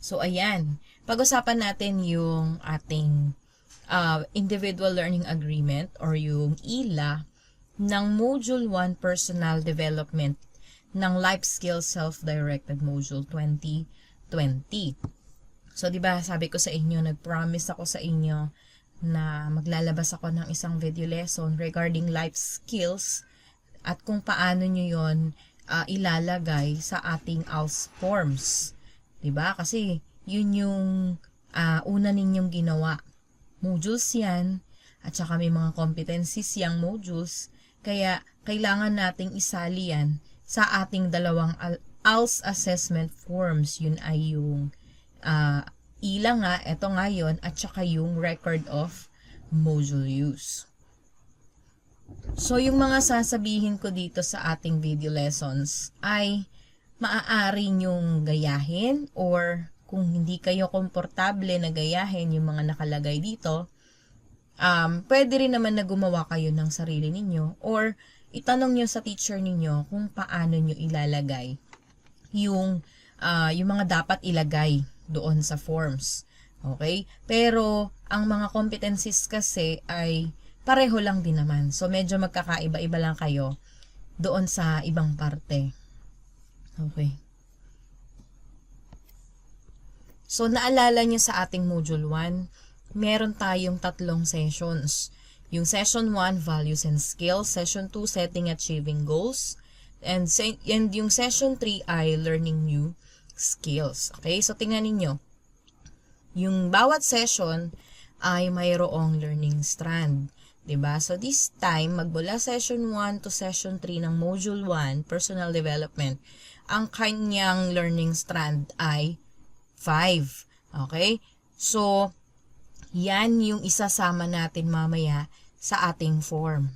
So, ayan. Pag-usapan natin yung ating Individual Learning Agreement or yung ILA ng Module 1 Personal Development ng Life Skills Self-Directed Module 2020. So, di ba sabi ko sa inyo, nag-promise ako sa inyo na maglalabas ako ng isang video lesson regarding life skills at kung paano nyo yon ilalagay sa ating ALS forms. Diba? Kasi yun yung una ninyong ginawa. Modules yan at saka may mga competencies yung modules. Kaya kailangan nating isali yan sa ating dalawang ALS assessment forms. Yun ay yung ILA nga, eto nga yun, at saka yung record of module use. So, yung mga sasabihin ko dito sa ating video lessons ay maaari nyong gayahin or kung hindi kayo komportable na gayahin yung mga nakalagay dito, pwede rin naman na gumawa kayo ng sarili ninyo or itanong nyo sa teacher ninyo kung paano nyo ilalagay yung mga dapat ilagay doon sa forms. Okay? Pero, ang mga competencies kasi ay pareho lang din naman. So, medyo magkakaiba-iba lang kayo doon sa ibang parte. Okay. So, naalala nyo sa ating Module 1, meron tayong 3 sessions. Yung Session 1, Values and Skills. Session 2, Setting Achieving Goals. And yung Session 3 ay Learning New Skills. Okay? So, tingnan ninyo. Yung bawat session ay mayroong learning strand. Diba? So, this time, magmula Session 1 to Session 3 ng Module 1, Personal Development, ang kanyang learning strand ay 5. Okay? So, yan yung isasama natin mamaya sa ating form.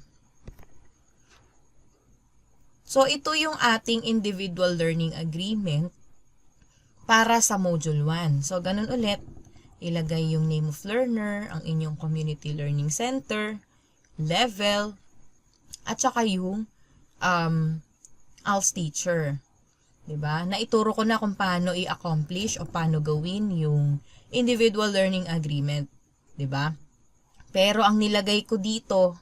So, ito yung ating Individual Learning Agreement para sa Module 1. So, ganun ulit, ilagay yung name of learner, ang inyong Community Learning Center, level, at saka yung ALS teacher. Diba? Naituro ko na kung paano i-accomplish o paano gawin yung Individual Learning Agreement. Diba? Pero ang nilagay ko dito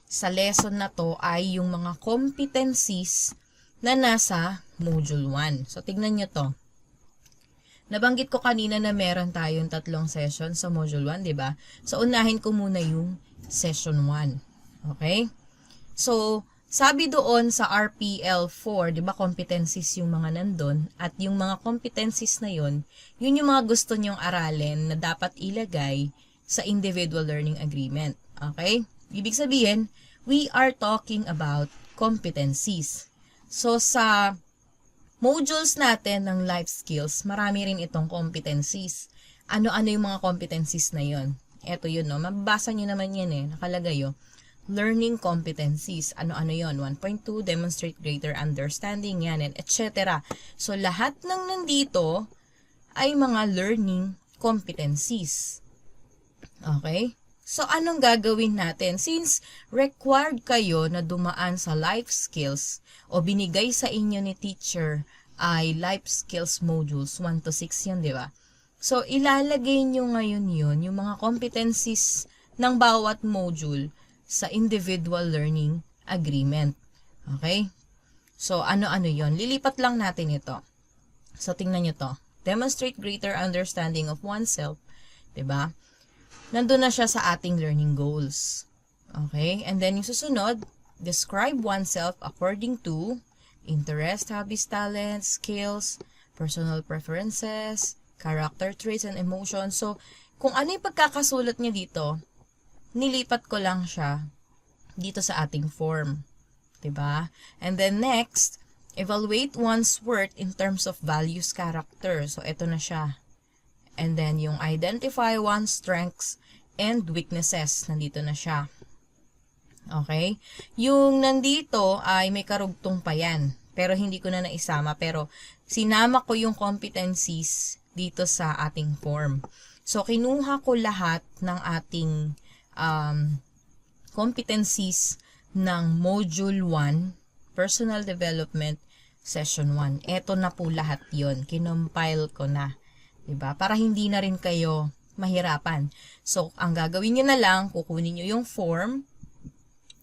sa lesson na to ay yung mga competencies na nasa Module 1. So, tignan nyo to. Nabanggit ko kanina na meron tayong 3 sessions sa Module 1, diba? So, unahin ko muna yung Session 1. Okay? So, sabi doon sa RPL 4, di ba, competencies yung mga nandun, at yung mga competencies na yun yung mga gusto nyong aralin na dapat ilagay sa Individual Learning Agreement. Okay? Ibig sabihin, we are talking about competencies. So, sa modules natin ng life skills, marami rin itong competencies. Ano-ano yung mga competencies na yun? Eto yun, no? Mababasa nyo naman yan eh. Nakalagay yun. Learning competencies. Ano-ano yun? 1.2, demonstrate greater understanding, yan, and etc. So, lahat ng nandito ay mga learning competencies. Okay? So, anong gagawin natin? Since required kayo na dumaan sa life skills o binigay sa inyo ni teacher ay life skills modules 1 to 6 yun, di ba? So, ilalagay nyo ngayon yun, yung mga competencies ng bawat module sa Individual Learning Agreement. Okay? So, ano-ano yun? Lilipat lang natin ito. So, tingnan nyo to. Demonstrate greater understanding of oneself. Diba? Nandun na siya sa ating learning goals. Okay? And then, yung susunod, describe oneself according to interest, hobbies, talents, skills, personal preferences, character traits, and emotions. So, kung ano yung pagkakasulat niya dito, nilipat ko lang siya dito sa ating form. Diba? And then next, evaluate one's worth in terms of values, character. So, ito na siya. And then, yung identify one's strengths and weaknesses. Nandito na siya. Okay? Yung nandito ay may karugtong pa yan. Pero hindi ko na naisama. Pero, sinama ko yung competencies dito sa ating form. So, kinuha ko lahat ng ating competencies ng Module 1, Personal Development, Session 1. Ito na po lahat yon. Kinompile ko na. 'Diba? Para hindi na rin kayo mahirapan. So, ang gagawin nyo na lang, kukunin nyo yung form,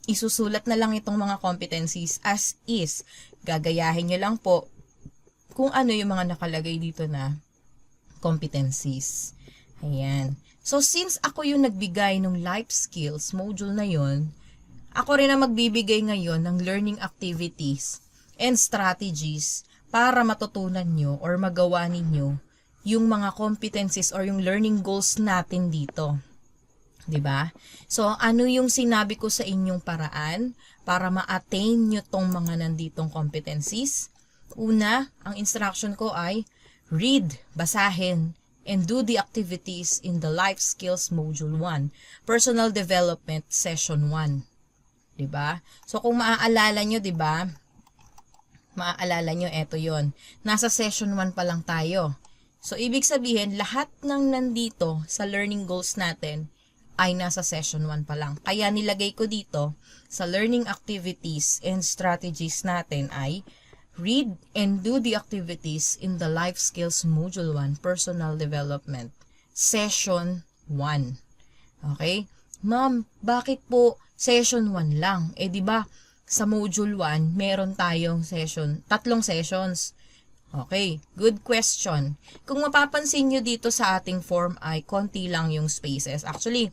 isusulat na lang itong mga competencies as is. Gagayahin nyo lang po kung ano yung mga nakalagay dito na competencies. Ayan. So, since ako yung nagbigay ng life skills module na yon, ako rin ang magbibigay ngayon ng learning activities and strategies para matutunan nyo or magawa ninyo yung mga competencies or yung learning goals natin dito. 'Di ba? So, ano yung sinabi ko sa inyong paraan para ma-attain nyo tong mga nanditong competencies? Una, ang instruction ko ay read, basahin, and do the activities in the Life Skills Module 1, Personal Development Session 1. 'Di ba? So, kung maaalala nyo, 'di ba? Maaalala nyo, eto yon. Nasa Session 1 pa lang tayo. So, ibig sabihin, lahat ng nandito sa learning goals natin ay nasa Session 1 pa lang. Kaya nilagay ko dito sa learning activities and strategies natin ay read and do the activities in the Life Skills Module 1, Personal Development, Session 1. Okay? Ma'am, bakit po Session 1 lang? Eh, di ba sa Module 1, meron tayong tatlong sessions. Okay, good question. Kung mapapansin nyo dito sa ating form ay konti lang yung spaces. Actually,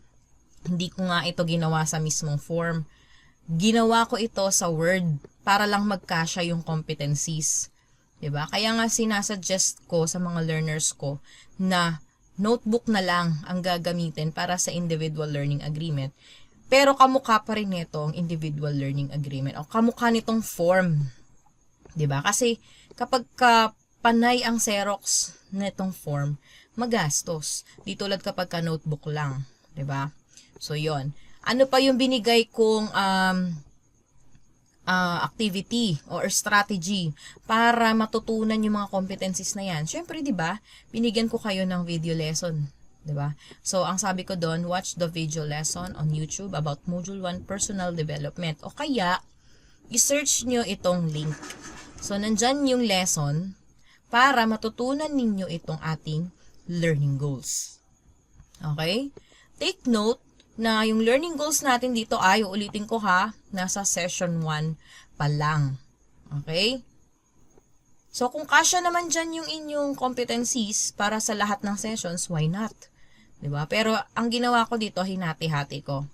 hindi ko nga ito ginawa sa mismong form. Ginawa ko ito sa Word para lang magkasya yung competencies. 'Di ba? Kaya nga sinasuggest ko sa mga learners ko na notebook na lang ang gagamitin para sa individual learning agreement. Pero kamukha pa rin nito ang individual learning agreement o kamukha nitong form. 'Di ba? Kasi kapag panay ang Xerox nitong form, magastos. Di tulad kapag notebook lang, 'di ba? So 'yon. Ano pa yung binigay kong activity or strategy para matutunan yung mga competencies na yan? Syempre, 'di ba? Binigyan ko kayo ng video lesson, 'di ba? So ang sabi ko doon, watch the video lesson on YouTube about Module 1 Personal Development. O kaya i-search nyo itong link. So, nandyan yung lesson para matutunan ninyo itong ating learning goals. Okay? Take note na yung learning goals natin dito ay, ulitin ko ha, nasa Session 1 pa lang. Okay? So, kung kasya naman dyan yung inyong competencies para sa lahat ng sessions, why not? 'Di ba? Pero, ang ginawa ko dito, hinati-hati ko.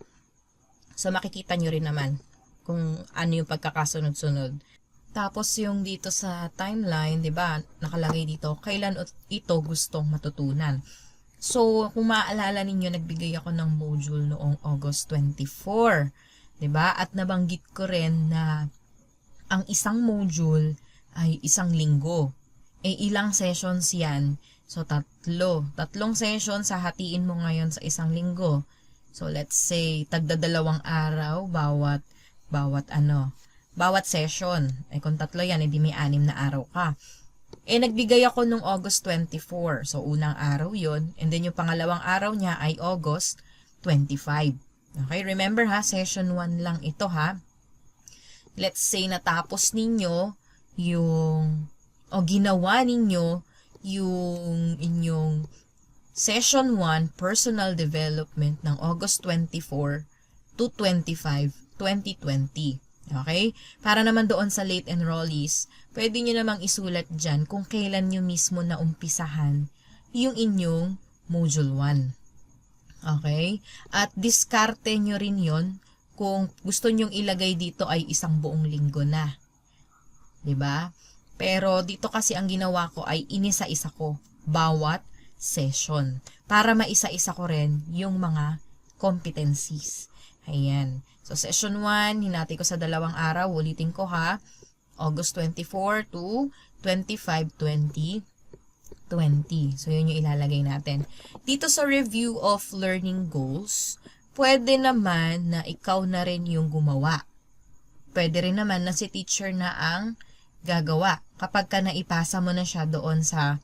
So, makikita nyo rin naman kung ano yung pagkakasunod-sunod. Tapos yung dito sa timeline, 'di ba? Nakalagay dito kailan ito gustong matutunan. So, kung maaalala ninyo, nagbigay ako ng module noong August 24, 'di ba? At nabanggit ko rin na ang isang module ay isang linggo. Eh, ilang sessions 'yan? So, tatlong sessions hahatiin mo ngayon sa isang linggo. So, let's say tagda-2 araw bawat session. Eh, kung 3 yan, edi may 6 na araw ka. Eh, nagbigay ako nung August 24. So, unang araw yon. And then, yung pangalawang araw niya ay August 25. Okay, remember ha, session 1 lang ito ha. Let's say, natapos ninyo ginawa ninyo yung inyong session 1, personal development ng August 24 to 25, 2020. Okay? Para naman doon sa late enrollees, pwede nyo namang isulat dyan kung kailan nyo mismo na umpisahan yung inyong Module 1. Okay? At diskarte nyo rin yon kung gusto nyong ilagay dito ay isang buong linggo na. 'Di ba? Pero dito kasi ang ginawa ko ay inisa-isa ko bawat session para maisa-isa ko rin yung mga competencies. Ayan. So, session 1, hinati ko sa 2 araw. Ulitin ko ha. August 24 to 25, 2020. So, yun yung ilalagay natin. Dito sa review of learning goals, pwede naman na ikaw na rin yung gumawa. Pwede rin naman na si teacher na ang gagawa kapag ka naipasa mo na siya doon sa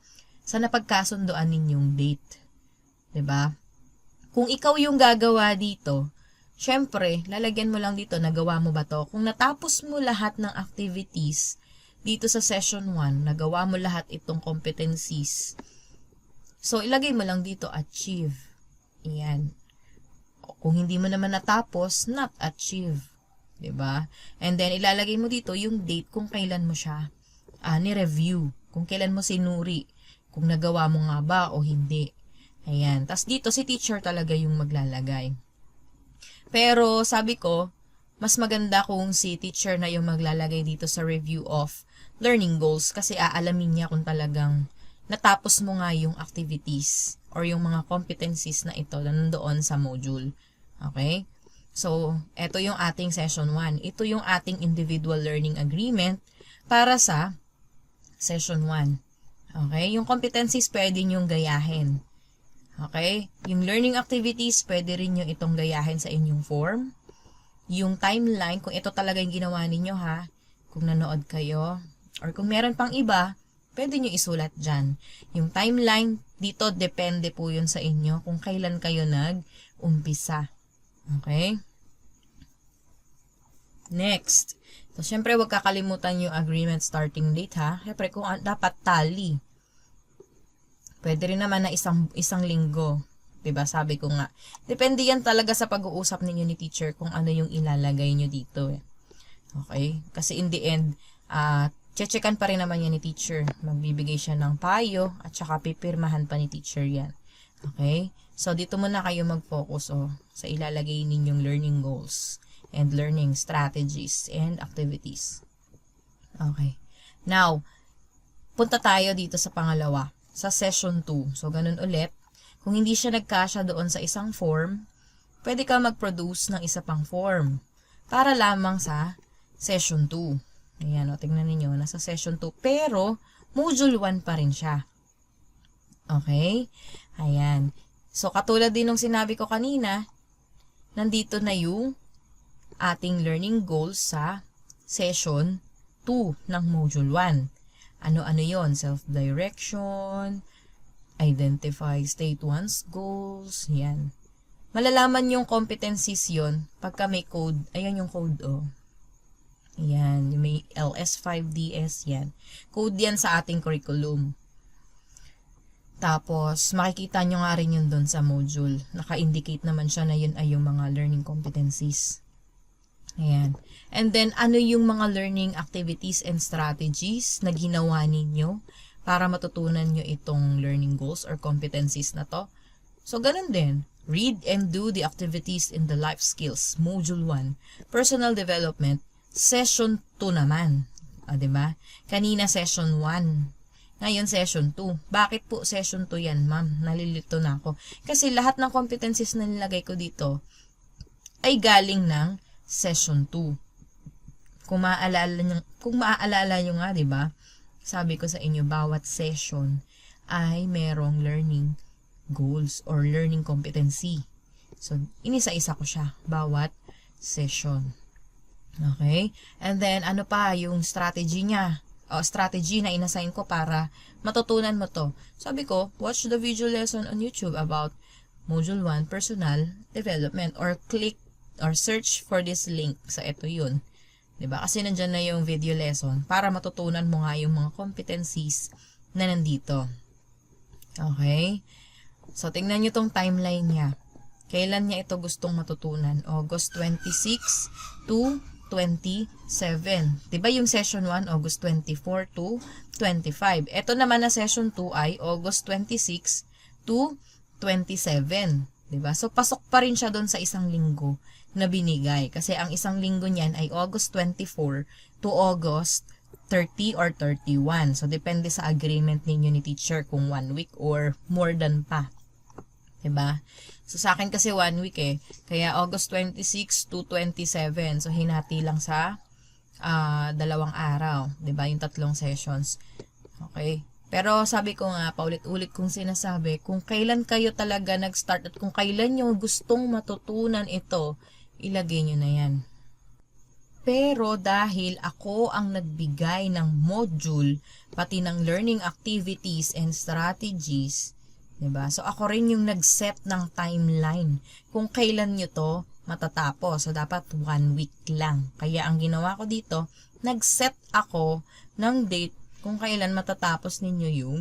napagkasundoan ninyong date. 'Di ba? Kung ikaw yung gagawa dito, syempre, lalagyan mo lang dito, nagawa mo ba to? Kung natapos mo lahat ng activities dito sa session 1, nagawa mo lahat itong competencies, So, ilagay mo lang dito, achieve. Ayan. Kung hindi mo naman natapos, not achieve. 'Di ba? And then, ilalagay mo dito yung date kung kailan mo siya ni-review. Kung kailan mo sinuri. Kung nagawa mo nga ba o hindi. Ayan. Tapos dito, si teacher talaga yung maglalagay. Pero, sabi ko, mas maganda kung si teacher na yung maglalagay dito sa review of learning goals kasi aalamin niya kung talagang natapos mo nga yung activities or yung mga competencies na ito na nandoon sa module. Okay? So, ito yung ating session 1. Ito yung ating individual learning agreement para sa session 1. Okay? Yung competencies pwede nyong gayahin. Okay? Yung learning activities pwede rin nyo itong gayahin sa inyong form. Yung timeline, kung ito talaga yung ginawa ninyo ha, kung nanood kayo, or kung meron pang iba, pwede nyo isulat dyan. Yung timeline, dito depende po yun sa inyo kung kailan kayo nag-umpisa. Okay? Next. So, syempre, huwag kakalimutan yung agreement starting date, ha? Syempre, kung dapat tally. Pwede rin naman na isang linggo. 'Di ba? Sabi ko nga. Depende yan talaga sa pag-uusap ninyo ni teacher kung ano yung ilalagay nyo dito. Okay? Kasi in the end, checkan pa rin naman yan ni teacher. Magbibigay siya ng payo at saka pipirmahan pa ni teacher yan. Okay? So, dito muna kayo mag-focus sa ilalagay ninyong learning goals and learning strategies and activities. Okay. Now, punta tayo dito sa pangalawa, sa session 2. So, ganun ulit. Kung hindi siya nagkasya doon sa isang form, pwede ka mag-produce ng isa pang form para lamang sa session 2. Ayan, tingnan ninyo, nasa session 2. Pero, module 1 pa rin siya. Okay? Ayan. So, katulad din ng sinabi ko kanina, nandito na yung ating learning goals sa session 2 ng module 1. Ano-ano yon? Self-direction, identify state 1's goals, yan. Malalaman yung competencies yon pagka may code. Ayan yung code, Yan, may LS5DS, yan. Code yan sa ating curriculum. Tapos, makikita nyo nga rin yun doon sa module. Naka-indicate naman siya na yun ay yung mga learning competencies. Ayan. And then, ano yung mga learning activities and strategies na ginawa ninyo para matutunan nyo itong learning goals or competencies na to? So, ganun din. Read and do the activities in the life skills. Module 1. Personal development. Session 2 naman. Diba? Kanina session 1. Ngayon, session 2. Bakit po session 2 yan, ma'am? Nalilito na ako. Kasi lahat ng competencies na nilagay ko dito ay galing ng session 2. Kung maaalala nyo nga, diba? Sabi ko sa inyo, bawat session ay merong learning goals or learning competency. So, inisa-isa ko siya, bawat session. Okay? And then, ano pa yung strategy niya? Strategy na inassign ko para matutunan mo to. Sabi ko, watch the video lesson on YouTube about Module 1 Personal Development or click or search for this link sa ito yun. Diba? Kasi nandyan na yung video lesson para matutunan mo nga yung mga competencies na nandito. Okay? So, tingnan nyo tong timeline niya. Kailan niya ito gustong matutunan? August 26 to 27. Diba yung session 1, August 24 to 25. Ito naman na session 2 ay August 26 to 27. Diba? So, pasok pa rin siya doon sa isang linggo na binigay. Kasi ang isang linggo niyan ay August 24 to August 30 or 31. So, depende sa agreement ninyo ni teacher kung 1 week or more than pa. Diba? So, sa akin kasi 1 week Kaya, August 26 to 27. So, hinati lang sa 2 araw. Diba? Yung 3 sessions. Okay? Pero, sabi ko nga, paulit-ulit kong sinasabi, kung kailan kayo talaga nag-start at kung kailan nyo gustong matutunan ito, ilagay nyo na yan. Pero, dahil ako ang nagbigay ng module, pati ng learning activities and strategies, diba? So, ako rin yung nag-set ng timeline kung kailan nyo to matatapos. So, dapat 1 week lang. Kaya, ang ginawa ko dito, nag-set ako ng date kung kailan matatapos ninyo yung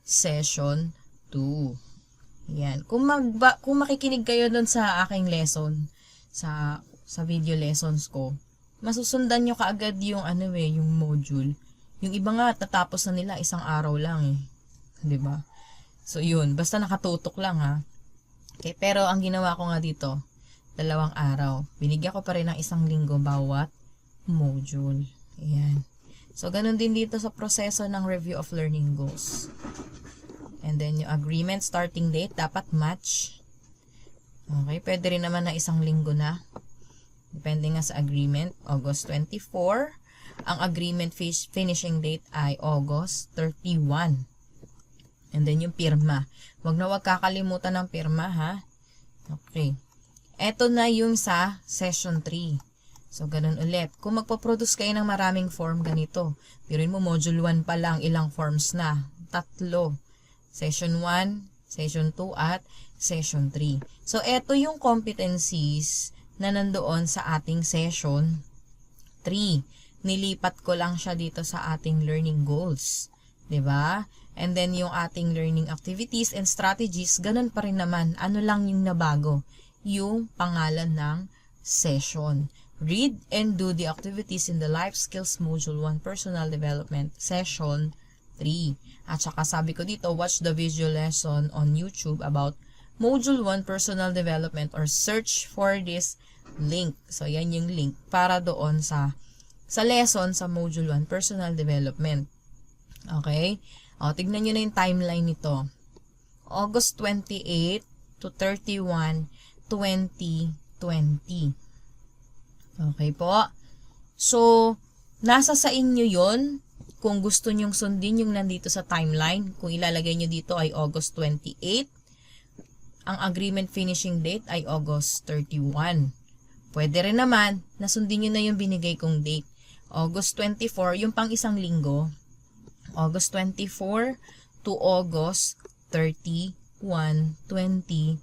session 2. Yan. Kung makikinig kayo doon sa aking lesson, sa video lessons ko, masusundan nyo kaagad yung yung module. Yung iba nga, tatapos na nila isang araw lang eh. 'Di ba? So, yun. Basta nakatutok lang ha. Okay, pero ang ginawa ko nga dito, 2 araw. Binigyan ko pa rin ng 1 linggo bawat module. Ayan. So, ganun din dito sa proseso ng review of learning goals. And then, yung agreement starting date, dapat match. Okay, pwede rin naman na 1 linggo na. Depende nga sa agreement, August 24. Ang agreement finishing date ay August 31. And then yung pirma. Huwag kakalimutan ng pirma ha. Okay. Ito na yung sa session 3. So, ganun ulit. Kung magpo-produce kayo ng maraming form, ganito. Piruin mo, module 1 pa lang, ilang forms na? 3. Session 1, session 2, at session 3. So, ito yung competencies na nandoon sa ating session 3. Nilipat ko lang siya dito sa ating learning goals. 'Di ba? And then, yung ating learning activities and strategies, ganun pa rin naman. Ano lang yung nabago? Yung pangalan ng session. Read and do the activities in the Life Skills Module 1 Personal Development Session 3. At saka sabi ko dito, watch the video lesson on YouTube about Module 1 Personal Development or search for this link. So, yan yung link para doon sa lesson sa Module 1 Personal Development. Okay? O, tignan nyo na yung timeline nito. August 28 to 31, 2020. Okay po. So, nasa sa inyo yon kung gusto nyong sundin yung nandito sa timeline. Kung ilalagay nyo dito ay August 28. Ang agreement finishing date ay August 31. Pwede rin naman, nasundin nyo na yung binigay kong date. August 24, yung pang 1 linggo. August 24 to August 31, 2020.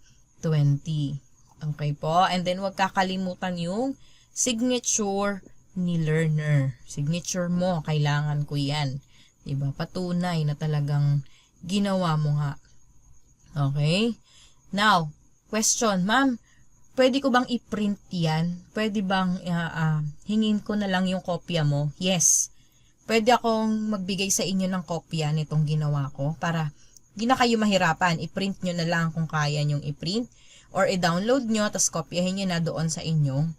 Okay po. And then, huwag kakalimutan yung signature ni learner. Signature mo, kailangan ko yan. Diba? Patunay na talagang ginawa mo nga. Okay? Now, question, ma'am, pwede ko bang i-print yan? Pwede bang hingin ko na lang yung kopya mo? Yes. Pwede akong magbigay sa inyo ng kopya nitong ginawa ko para di na kayo mahirapan. I-print nyo na lang kung kaya nyong i-print or i-download nyo tapos kopyahin nyo na doon sa inyong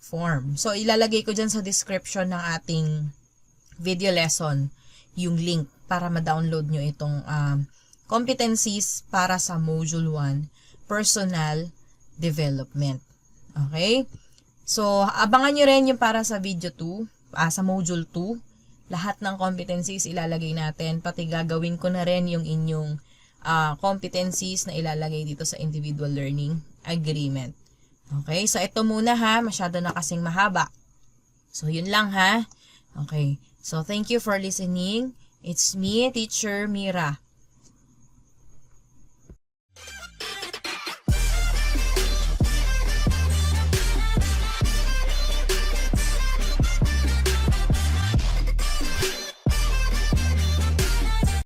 form. So, ilalagay ko dyan sa description ng ating video lesson yung link para ma-download nyo itong competencies para sa Module 1 Personal Development. Okay? So, abangan nyo rin yung para sa video 2, sa Module 2. Lahat ng competencies ilalagay natin. Pati gagawin ko na rin yung inyong competencies na ilalagay dito sa Individual Learning Agreement. Okay, so ito muna ha, masyado na kasing mahaba. So yun lang ha. Okay, so thank you for listening. It's me, Teacher Mira.